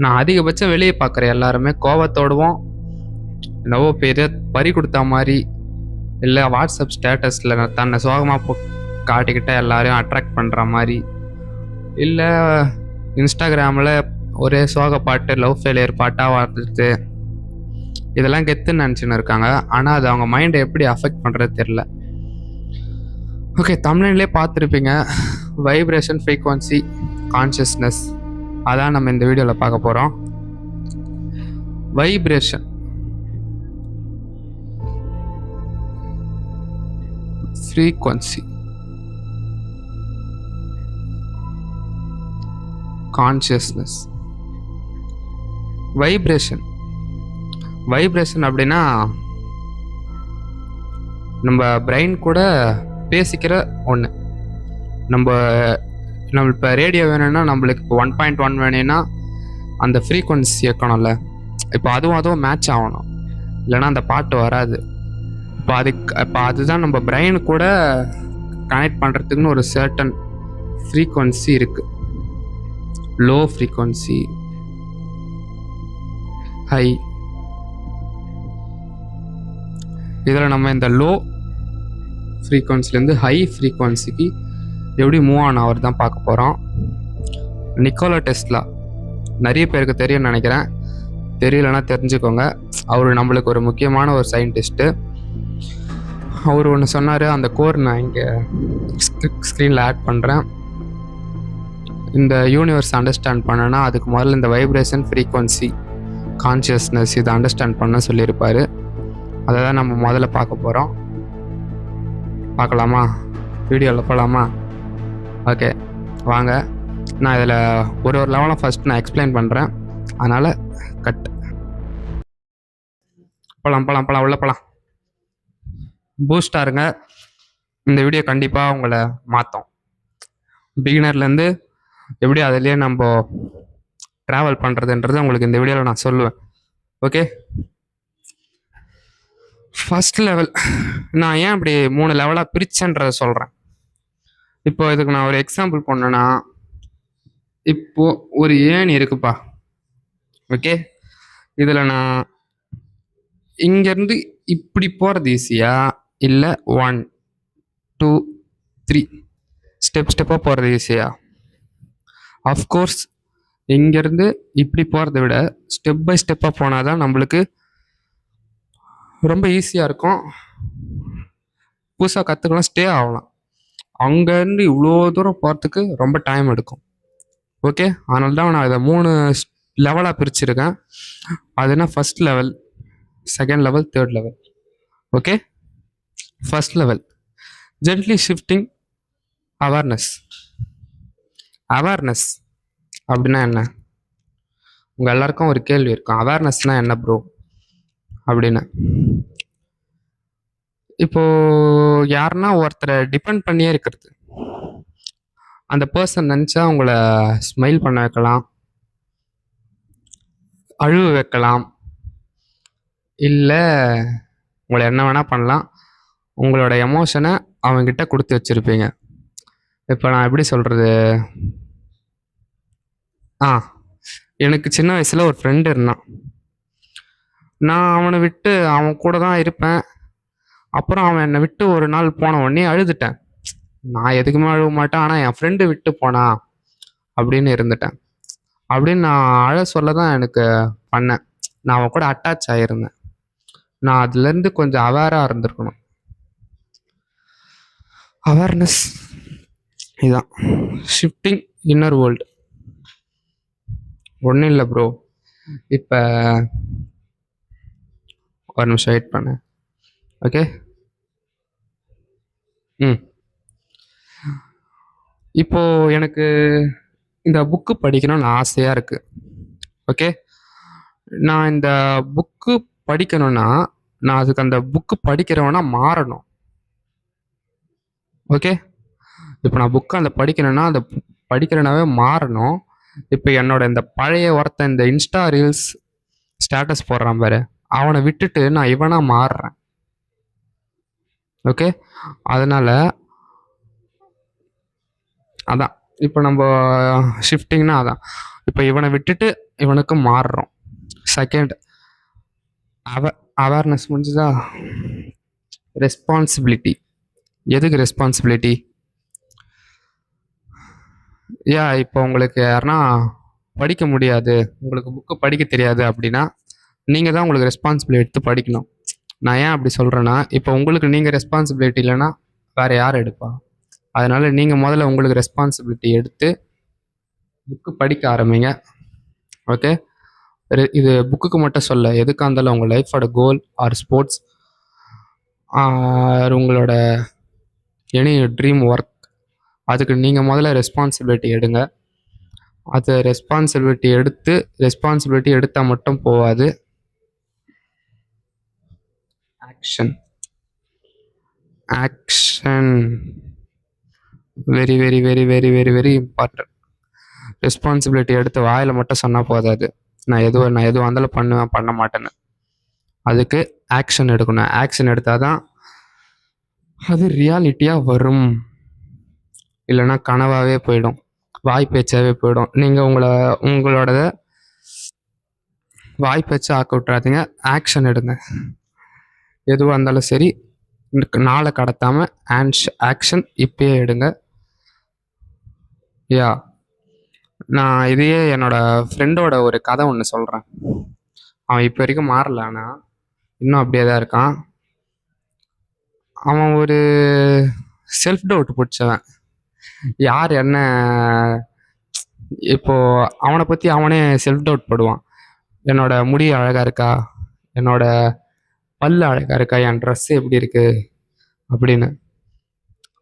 நான் அதிகபட்சம் வெளியே பார்க்குற எல்லாருமே கோவத்தோடவும் என்னவோ பெரிய பறி கொடுத்த மாதிரி, இல்லை வாட்ஸ்அப் ஸ்டேட்டஸில் தன்னை சோகமாக காட்டிக்கிட்ட எல்லாரையும் அட்ராக்ட் பண்ணுற மாதிரி, இல்லை இன்ஸ்டாகிராமில் ஒரே சோக பாட்டு லவ் ஃபெயிலியர் பாட்டாக வாழ்த்துட்டு இதெல்லாம் கெத்துன்னு நினச்சின்னு இருக்காங்க. ஆனால் அது அவங்க மைண்டை எப்படி அஃபெக்ட் பண்ணுறது தெரில. ஓகே, தமிழ்லேயே பார்த்துருப்பீங்க, வைப்ரேஷன், ஃப்ரீக்வன்சி, கான்ஷியஸ்னஸ், அதான் நம்ம இந்த வீடியோவில் பார்க்க போகிறோம். Vibration, frequency, consciousness. வைப்ரேஷன் அப்படின்னா நம்ம பிரெயின் கூட பேசிக்கிற ஒன்று. நம்ம இப்போ ரேடியோ வேணும்னா நம்மளுக்கு இப்போ 1.1 வேணும்னா அந்த ஃப்ரீக்வன்சி இருக்கணும்ல. இப்போ அதுவும் மேட்ச் ஆகணும், இல்லைன்னா அந்த பாட்டு வராது. இப்போ அதுதான் நம்ம பிரெயின் கூட கனெக்ட் பண்ணுறதுக்குன்னு ஒரு சர்டன் ஃப்ரீக்வன்சி இருக்குது. Low frequency, high. இதில் நம்ம இந்த லோ ஃப்ரீக்வன்சிலேருந்து ஹை ஃப்ரீக்வன்சிக்கு எப்படி மூவ் ஆன் ஆகிறது தான் பார்க்க போகிறோம். நிக்கோலா டெஸ்லா நிறைய பேருக்கு தெரியும்னு நினைக்கிறேன். தெரியலன்னா தெரிஞ்சுக்கோங்க. அவர் நம்மளுக்கு ஒரு முக்கியமான ஒரு சயின்டிஸ்ட்டு. அவர் ஒன்று சொன்னார், அந்த கோர் நான் இங்கே ஸ்க்ரீனில் ஆட் பண்ணுறேன். இந்த யூனிவர்ஸ் அண்டர்ஸ்டாண்ட் பண்ணனா அதுக்கு முதல்ல இந்த வைப்ரேஷன், ஃப்ரீக்வன்சி, கான்ஷியஸ்னஸ் இதை அண்டர்ஸ்டாண்ட் பண்ண சொல்லியிருப்பார். அதை தான் நம்ம முதல்ல பார்க்க போகிறோம். பார்க்கலாமா? வீடியோவில் போகலாமா? ஓகே வாங்க. நான் இதில் ஒரு லெவலும் ஃபஸ்ட் நான் எக்ஸ்பிளைன் பண்ணுறேன், அதனால் கட். போகலாம் உள்ள போகலாம். பூஸ்டாக இருங்க. இந்த வீடியோ கண்டிப்பாக உங்களை மாற்றும். பிகினர்லேருந்து எப்படி அதிலே நம்ம ட்ராவல் பண்ணுறதுன்றது உங்களுக்கு இந்த வீடியோவில் நான் சொல்லுவேன். ஓகே, ஃபஸ்ட் லெவல் நான் ஏன் இப்படி 3 லெவலாக பிரிச்சேன்றதை சொல்கிறேன். இப்போ இதுக்கு நான் ஒரு எக்ஸாம்பிள் பண்ணேன்னா, இப்போது ஒரு ஏணி இருக்குப்பா. ஓகே, இதில் நான் இங்கேருந்து இப்படி போகிறது ஈஸியா, இல்லை 1 2 3 ஸ்டெப்பாக போகிறது ஈஸியா? அஃப்கோர்ஸ் இங்கேருந்து இப்படி போகிறத விட ஸ்டெப் பை ஸ்டெப்பாக போனால் தான் நம்மளுக்கு ரொம்ப ஈஸியாக இருக்கும். புதுசாக கற்றுக்கலாம், ஸ்டே ஆகலாம். அங்கேருந்து இவ்வளோ தூரம் போகிறதுக்கு ரொம்ப டைம் எடுக்கும். ஓகே, அதனால தான் நான் இதை 3 லெவலாக பிரிச்சுருக்கேன். அதுனா first level, second level, third level. Okay, first level gently shifting awareness. Awareness அப்படின்னா என்ன? உங்கள் எல்லாருக்கும் ஒரு கேள்வி இருக்கும், அவேர்னஸ்னால் என்ன ப்ரோ அப்படின்னு. இப்போது யாருன்னா ஒருத்தரை டிபெண்ட் பண்ணியே இருக்கிறது. அந்த பர்சன் நினச்சா உங்களை ஸ்மைல் பண்ண வைக்கலாம், அழுவ வைக்கலாம், இல்லை உங்களை என்ன வேணால் பண்ணலாம். உங்களோட எமோஷனை அவங்ககிட்ட கொடுத்து வச்சுருப்பீங்க. இப்போ நான் எப்படி சொல்கிறது, எனக்கு சின்ன வயசில் ஒரு ஃப்ரெண்டு இருந்தான். நான் அவனை விட்டு அவன் கூட தான் இருப்பேன். அப்புறம் அவன் என்னை விட்டு ஒரு நாள் போன உடனே அழுதுட்டேன். நான் எதுக்குமே அழுவ மாட்டேன், ஆனால் என் ஃப்ரெண்டு விட்டு போனா அப்படின்னு இருந்துட்டேன். அப்படின்னு நான் அழ சொல்ல தான் எனக்கு பண்ணேன். நான் அவன் கூட அட்டாச் ஆகியிருந்தேன். நான் அதுலேருந்து கொஞ்சம் அவேராக இருந்திருக்கணும். அவேர்னஸ் இதுதான் ஷிஃப்டிங் இன்னர் வேர்ல்டு. ஒன்றும் இல்லை ப்ரோ, இப்போ ஒரு நிமிஷம் வெயிட் பண்ண. ஓகே, இப்போது எனக்கு இந்த புக்கு படிக்கணும்னு ஆசையாக இருக்குது. ஓகே, நான் இந்த புக்கு படிக்கணும்னா நான் அதுக்கு அந்த புக்கு படிக்கிறவனா மாறணும். ஓகே, இப்போ நான் புக்கு அந்த படிக்கணும்னா அந்த படிக்கிறனாவே மாறணும். இப்போ என்னோட இந்த பழைய ஒருத்தன் இந்த இன்ஸ்டா ரீல்ஸ் ஸ்டேட்டஸ் போடுறான் பாரு, அவனை விட்டுட்டு நான் இவனா மாறுறேன். ஓகே, அதனால் அதான் இப்போ நம்ம ஷிஃப்டிங்னா அதான். இப்போ இவனை விட்டுட்டு இவனுக்கு மாறுறோம். செகண்ட், அவேர்னஸ் முடிஞ்சுதா? ரெஸ்பான்சிபிலிட்டி. எதுக்கு ரெஸ்பான்சிபிலிட்டி? இப்போ உங்களுக்கு யாருன்னா படிக்க முடியாது, உங்களுக்கு புக்கு படிக்க தெரியாது அப்படின்னா நீங்கள் தான் உங்களுக்கு ரெஸ்பான்சிபிலிட்டி எடுத்து படிக்கணும். நான் ஏன் அப்படி சொல்கிறேன்னா, இப்போ உங்களுக்கு நீங்கள் ரெஸ்பான்சிபிலிட்டி இல்லைன்னா வேறு யார் எடுப்பா? அதனால் நீங்கள் முதல்ல உங்களுக்கு ரெஸ்பான்சிபிலிட்டி எடுத்து புக்கு படிக்க ஆரம்பிங்க. ஓகே, இது புக்குக்கு மட்டும் சொல்ல, எதுக்காக இருந்தாலும் உங்கள் லைஃபோட கோல் ஆர் ஸ்போர்ட்ஸ் ஆர் உங்களோட எனி ட்ரீம் ஒர்க், அதுக்கு நீங்கள் முதல்ல ரெஸ்பான்சிபிலிட்டி எடுங்க. அது ரெஸ்பான்சிபிலிட்டி எடுத்தால் மட்டும் போகாது. Action very very very very very very important. Responsibility எடுத்து வாயில் மட்டும் சொன்னால் போதாது, நான் எதுவும் வந்தாலும் பண்ணுவேன் பண்ண மாட்டேன்னு. அதுக்கு ஆக்ஷன் எடுக்கணும். ஆக்ஷன் எடுத்தால் தான் அது ரியாலிட்டியாக வரும், இல்லைன்னா கனவாகவே போயிடும், வாய் பேச்சாகவே போயிடும். நீங்கள் உங்களோட வாய் பேச்சை ஆக்க விட்றாதீங்க, ஆக்ஷன் எடுங்க. எதுவாக இருந்தாலும் சரி, நாளை கடத்தாமல் ஆக்ஷன் இப்பயே எடுங்க. நான் இதையே என்னோட ஃப்ரெண்டோட ஒரு கதை ஒன்று சொல்கிறேன். அவன் இப்போ வரைக்கும் மாறல, ஆனால் இன்னும் அப்படியே தான் இருக்கான். அவன் ஒரு செல்ஃப் டவுட் பிடிச்சவன். யார் என்ன இப்போ அவனை பற்றி அவனே செல்ஃப் டவுட் படுவான். என்னோட முடி அழகாக இருக்கா, என்னோட பல்லு அழகாக இருக்கா, என் ட்ரெஸ் எப்படி இருக்கு அப்படின்னு.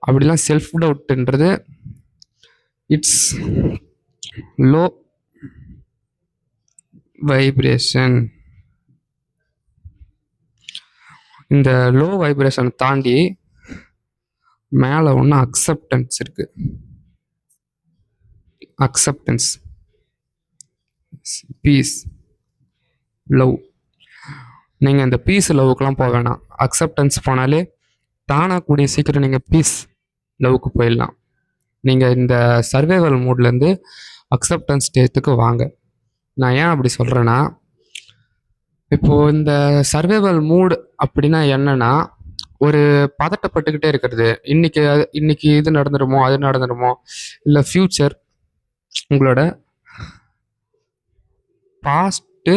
அப்படிலாம் செல்ஃப் டவுட்ன்றது இட்ஸ் லோ வைப்ரேஷன். இந்த லோ வைப்ரேஷன் தாண்டி மேலே ஒன்று அக்செப்டன்ஸ் இருக்கு. Acceptance, peace, love. நீங்கள் இந்த பீஸ் லவ்வுக்கெலாம் போக வேணாம். அக்செப்டன்ஸ் போனாலே தானாக கூடிய சீக்கிரம் நீங்கள் பீஸ் லவ்வுக்கு போயிடலாம். நீங்கள் இந்த சர்வைவல் மூட்லேருந்து அக்செப்டன்ஸ் ஸ்டேஜுக்கு வாங்க. நான் ஏன் அப்படி சொல்கிறேன்னா, இப்போது இந்த சர்வைவல் மூடு அப்படின்னா என்னென்னா, ஒரு பதட்டப்பட்டுக்கிட்டே இருக்கிறது. இன்னைக்கு இது நடந்துடுமோ, அது நடந்துடுமோ, இல்லை ஃப்யூச்சர், உங்களோட பாஸ்ட்டு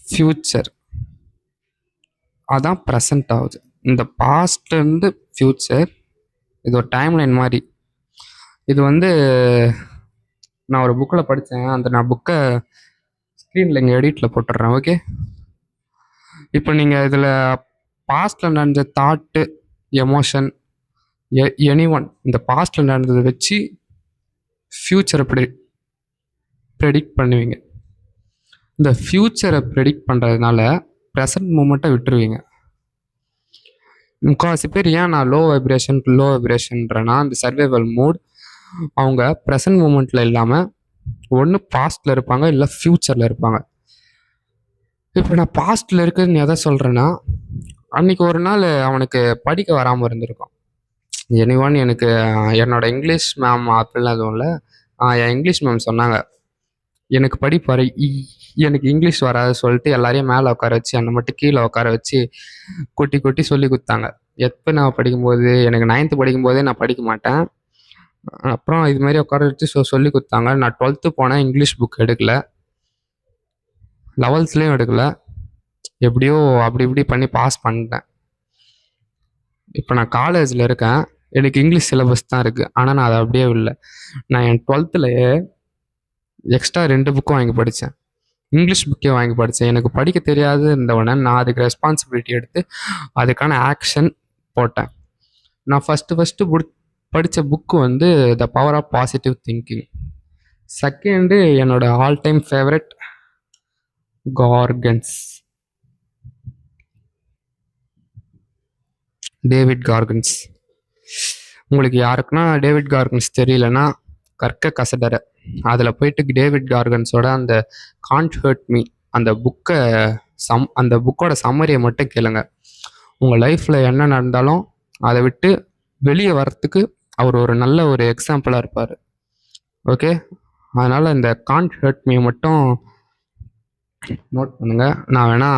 ஃப்யூச்சர் அதான் ப்ரெசண்ட் ஆகுது. இந்த பாஸ்ட்லேருந்து ஃப்யூச்சர் இது ஒரு டைம் லைன் மாதிரி. இது நான் ஒரு புக்கில் படித்தேன். நான் புக்கை ஸ்க்ரீனில் இங்கே எடிட்டில் போட்டுடுறேன். ஓகே, இப்போ நீங்கள் இதில் பாஸ்ட்டில் நடந்த தாட்டு, எமோஷன், எனி ஒன், இந்த பாஸ்ட்டில் நடந்ததை வச்சு ஃப்யூச்சரை ப்ரெடிக்ட் பண்ணுவீங்க. இந்த ஃப்யூச்சரை ப்ரெடிக்ட் பண்ணுறதுனால ப்ரெசன்ட் மூமெண்ட்டை விட்டுருவீங்க. முக்கால்வாசி பேர் ஏன் நான் லோ வைப்ரேஷன்றேன்னா, இந்த சர்வைவல் மூட் அவங்க ப்ரெசன்ட் மூமெண்ட்டில் இல்லாமல் ஒன்று பாஸ்ட்டில் இருப்பாங்க, இல்லை ஃப்யூச்சரில் இருப்பாங்க. இப்போ நான் பாஸ்ட்டில் இருக்குதுன்னு எதை சொல்கிறேன்னா, அன்றைக்கி ஒரு நாள் அவனுக்கு படிக்க வராமல் இருந்திருக்கும். எனிவன் எனக்கு என்னோட இங்கிலீஷ் மேம் அப்படிலாம் எதுவும் இல்லை. என் இங்கிலீஷ் மேம் சொன்னாங்க, எனக்கு படிப்பு எனக்கு இங்கிலீஷ் வராது சொல்லிட்டு எல்லாரையும் மேலே உட்கார வச்சு என்னை மட்டும் கீழே உட்கார வச்சு கொட்டி கொட்டி சொல்லி கொடுத்தாங்க. எப்போ நான் படிக்கும்போது, எனக்கு 9th படிக்கும்போதே நான் படிக்க மாட்டேன். அப்புறம் இது மாதிரி உட்கார வச்சு சொல்லி கொடுத்தாங்க. நான் 12th போனேன், இங்கிலீஷ் புக் எடுக்கலை, 11thலேயும் எடுக்கலை, எப்படியோ அப்படி இப்படி பண்ணி பாஸ் பண்ணிட்டேன். இப்போ நான் காலேஜில் இருக்கேன், எனக்கு இங்கிலீஷ் சிலபஸ் தான் இருக்குது, ஆனால் நான் அதை அப்படியே இல்லை. நான் என் 12thலேயே எக்ஸ்ட்ரா 2 புக்கும் வாங்கி படித்தேன், இங்கிலீஷ் புக்கே வாங்கி படித்தேன். எனக்கு படிக்க தெரியாது இருந்தவொடனே நான் அதுக்கு ரெஸ்பான்சிபிலிட்டி எடுத்து அதுக்கான ஆக்ஷன் போட்டேன். நான் ஃபஸ்ட்டு படித்த book the power of positive thinking. Second என்னோட all time favourite Goggins, David Goggins. உங்களுக்கு யாருக்குன்னா டேவிட் கார்கன்ஸ் தெரியலன்னா, கற்க கசடற அதில் போயிட்டு டேவிட் கார்கன்ஸோட அந்த காண்ட் ஹர்ட் மீ அந்த புக்கோட சம்மரியை மட்டும் கேளுங்க. உங்கள் லைஃப்பில் என்ன நடந்தாலும் அதை விட்டு வெளியே வர்றதுக்கு அவர் ஒரு நல்ல ஒரு எக்ஸாம்பிளாக இருப்பார். ஓகே, அதனால் இந்த கான்ட் ஹர்ட் மீ மட்டும் நோட் பண்ணுங்க. நான் வேணா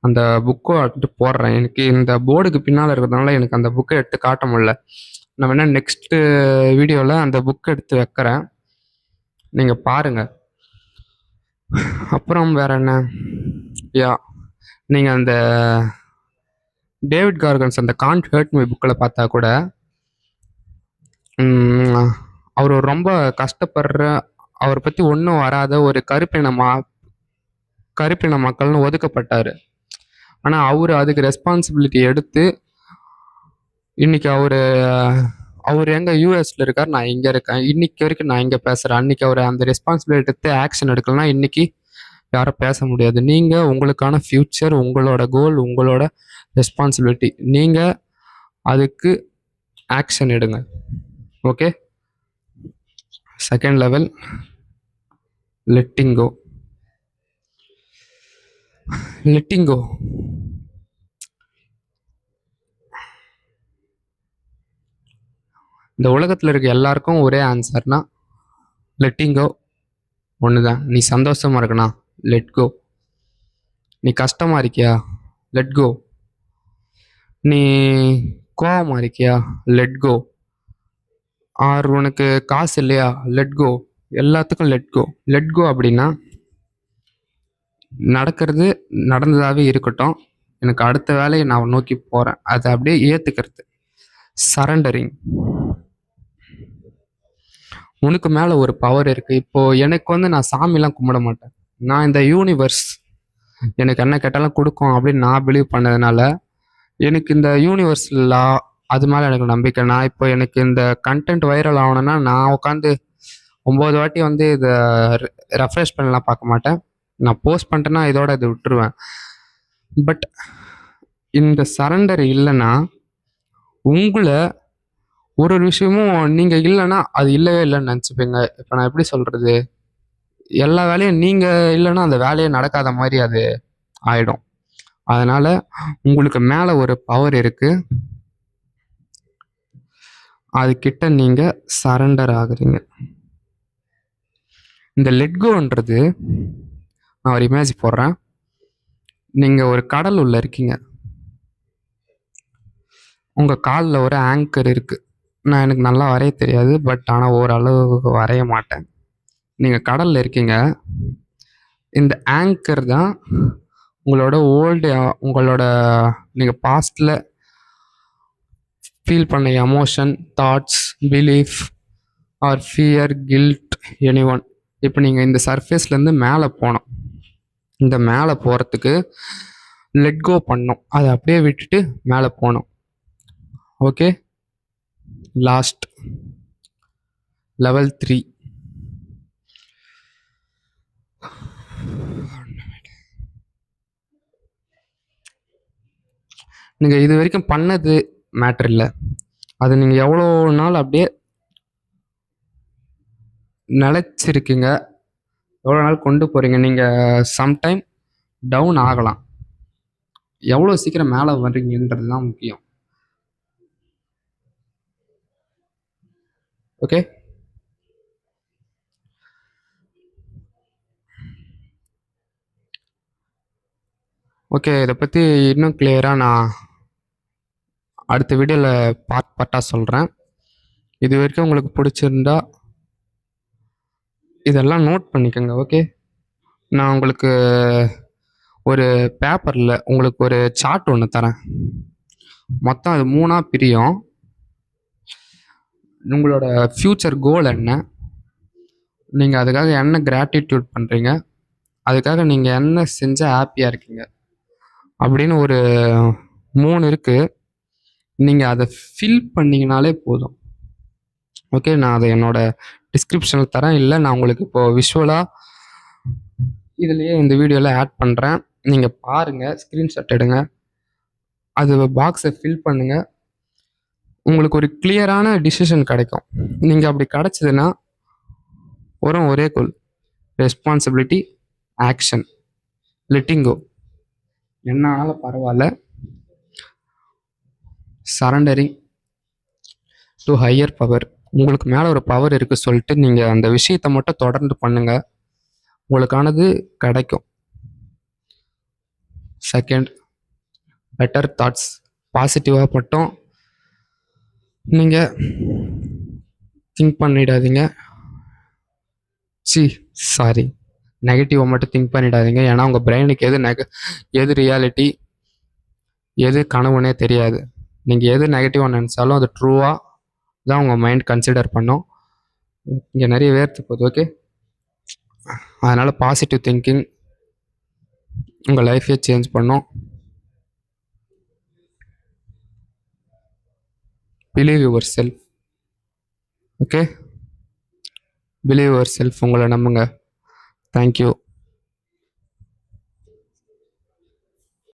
அந்த புக்கை எடுத்து போடுறேன். எனக்கு இந்த போர்டுக்கு பின்னால் இருக்கிறதுனால எனக்கு அந்த புக்கை எடுத்து காட்ட முடியல. நான் வேணா நெக்ஸ்ட்டு வீடியோவில் அந்த புக்கை எடுத்து வைக்கிறேன், நீங்கள் பாருங்கள். அப்புறம் வேற என்ன, யா நீங்கள் அந்த டேவிட் கார்கன்ஸ் அந்த கான்ட் ஹர்ட் மீ புக்கில் பார்த்தா கூட அவர் ரொம்ப கஷ்டப்படுற, அவரை பற்றி ஒன்றும் வராத ஒரு கருப்பின மக்கள்னு ஒதுக்கப்பட்டார். ஆனால் அவர் அதுக்கு ரெஸ்பான்சிபிலிட்டி எடுத்து இன்னைக்கு அவர் எங்கே யூஎஸில் இருக்கார், நான் இங்கே இருக்கேன், இன்னைக்கு வரைக்கும் நான் இங்கே பேசுகிறேன். அன்னைக்கு அவர் அந்த ரெஸ்பான்சிபிலிட்டி எடுத்து ஆக்ஷன் எடுக்கலன்னா இன்னைக்கு யாரும் பேச முடியாது. நீங்கள் உங்களுக்கான ஃப்யூச்சர், உங்களோட கோல், உங்களோட ரெஸ்பான்சிபிலிட்டி, நீங்கள் அதுக்கு ஆக்ஷன் எடுங்க. Okay. Second level, letting go. Letting go இந்த உலகத்தில் இருக்க எல்லாருக்கும் ஒரே ஆன்சர்னா லெட்டிங் கோ ஒன்று தான். நீ சந்தோஷமா இருக்கனா, லெட் கோ. நீ கஷ்டமா இருக்கியா, லெட் கோ. நீ கோவமா இருக்கியா, லெட் கோ. ஆர் உனக்கு காசு இல்லையா, லெட் கோ. எல்லாத்துக்கும் லெட் கோ. லெட் கோ அப்படின்னா நடக்கிறது நடந்ததாகவே இருக்கட்டும், எனக்கு அடுத்த வேலையை நான் நோக்கி போகிறேன், அதை அப்படியே ஏற்றுக்கிறது, சரண்டரிங். உனக்கு மேலே ஒரு பவர் இருக்குது. இப்போது எனக்கு நான் சாமிலாம் கும்பிட மாட்டேன். நான் இந்த யூனிவர்ஸ் எனக்கு என்ன கேட்டாலும் கொடுக்கும் அப்படின்னு நான் பிலீவ் பண்ணதுனால எனக்கு இந்த யூனிவர்ஸ் லா அது மேலே எனக்கு நம்பிக்கை. நான் இப்போ எனக்கு இந்த கண்டென்ட் வைரல் ஆகணும்னா நான் உட்காந்து 9 வாட்டி இதை ரெஃப்ரெஷ் பண்ணலாம் பார்க்க மாட்டேன். நான் போஸ்ட் பண்ணிட்டேன்னா இதோட இதை விட்டுருவேன். பட் இந்த சரண்டர் இல்லைன்னா உங்களை ஒரு விஷயமும் நீங்கள் இல்லைன்னா அது இல்லவே இல்லைன்னு நினச்சிப்பீங்க. இப்போ நான் எப்படி சொல்கிறது, எல்லா வேலையும் நீங்கள் இல்லைன்னா அந்த வேலையே நடக்காத மாதிரி அது ஆயிடும். அதனால் உங்களுக்கு மேலே ஒரு பவர் இருக்குது, அதுக்கிட்ட நீங்கள் சரண்டர் ஆகுறீங்க. இந்த லெட்கோன்றது நான் ஒரு இமேஜ் போடுறேன். நீங்கள் ஒரு கடல் உள்ள இருக்கீங்க, உங்கள் காலில் ஒரு ஆங்கர் இருக்குது. எனக்கு நல்லா வரைய தெரியாது, பட் ஆனால் ஓரளவுக்கு வரைய மாட்டேன். நீங்கள் கடலில் இருக்கீங்க, இந்த ஆங்கர் தான் உங்களோட நீங்கள் பாஸ்டில் ஃபீல் பண்ண emotion, thoughts, belief or fear, guilt, any one. இப்போ நீங்கள் இந்த சர்ஃபேஸ்லேருந்து மேலே போனோம், இந்த மேலே போகிறதுக்கு லெட் கோ பண்ணோம், அதை அப்படியே விட்டுட்டு மேலே போனோம். ஓகே. Last level 3. நீங்கள் இது வரைக்கும் பண்ணது மேட்டர் இல்லை, அது நீங்கள் எவ்வளோ நாள் அப்படியே நிலச்சிருக்கீங்க, எவ்வளோ நாள் கொண்டு போகிறீங்க. நீங்கள் சம்டைம் டவுன் ஆகலாம், எவ்வளோ சீக்கிரம் மேலே வர்றீங்கன்றது தான் முக்கியம். ஓகே. ஓகே, இதை பற்றி இன்னும் கிளியராக நான் அடுத்த வீடியோவில் பார்ட்டாக சொல்கிறேன். இது வரைக்கும் உங்களுக்கு பிடிச்சிருந்தா இதெல்லாம் நோட் பண்ணிக்கோங்க. ஓகே. நான் உங்களுக்கு ஒரு பேப்பரில் உங்களுக்கு ஒரு சார்ட் ஒன்று தரேன். மொத்தம் அது 3ஆக பிரியும். உங்களோட ஃப்யூச்சர் கோல் என்ன, நீங்கள் அதுக்காக என்ன கிராட்டிடியூட் பண்ணுறீங்க, அதுக்காக நீங்கள் என்ன செஞ்சால் ஹாப்பியாக இருக்கீங்க அப்படின்னு ஒரு 3 இருக்குது. நீங்கள் அதை ஃபில் பண்ணிங்கனாலே போதும். ஓகே. நான் அதை என்னோடய டிஸ்கிரிப்ஷனில் தரேன், இல்லை நான் உங்களுக்கு இப்போது விஷுவலாக இதுலேயே இந்த வீடியோவில் ஆட் பண்ணுறேன். நீங்கள் பாருங்கள், ஸ்க்ரீன்ஷாட் எடுங்க, அது பாக்ஸை ஃபில் பண்ணுங்கள். உங்களுக்கு ஒரு கிளியரான டிசிஷன் கிடைக்கும். நீங்கள் அப்படி கிடச்சிதுன்னா ஒரே கோல், ரெஸ்பான்சிபிலிட்டி, ஆக்ஷன், லெட்டிங் கோ. என்ன ஆனாலும் பரவாயில்ல, சரண்டரிங் டு ஹையர் பவர். உங்களுக்கு மேலே ஒரு பவர் இருக்குது சொல்லிட்டு நீங்கள் அந்த விஷயத்தை மட்டும் தொடர்ந்து பண்ணுங்க, உங்களுக்கானது கிடைக்கும். செகண்ட், பெட்டர் தாட்ஸ், பாசிட்டிவாக மட்டும் நீங்கள் திங்க் பண்ணிடாதீங்க. சாரி, நெகட்டிவாக மட்டும் திங்க் பண்ணிடாதீங்க. ஏன்னா உங்கள் பிரெயினுக்கு எது ரியாலிட்டி எது கனவுனே தெரியாது. நீங்கள் எது நெகட்டிவாக நினச்சாலும் அது ட்ரூவாக தான் உங்கள் மைண்ட் கன்சிடர் பண்ணும். இங்கே நிறைய வேர்த்து போகுது. ஓகே, அதனால் பாசிட்டிவ் திங்கிங் உங்கள் லைஃபே சேஞ்ச் பண்ணும். Believe your self. Okay, believe your self, உங்களை நம்புங்க. தேங்க்யூ.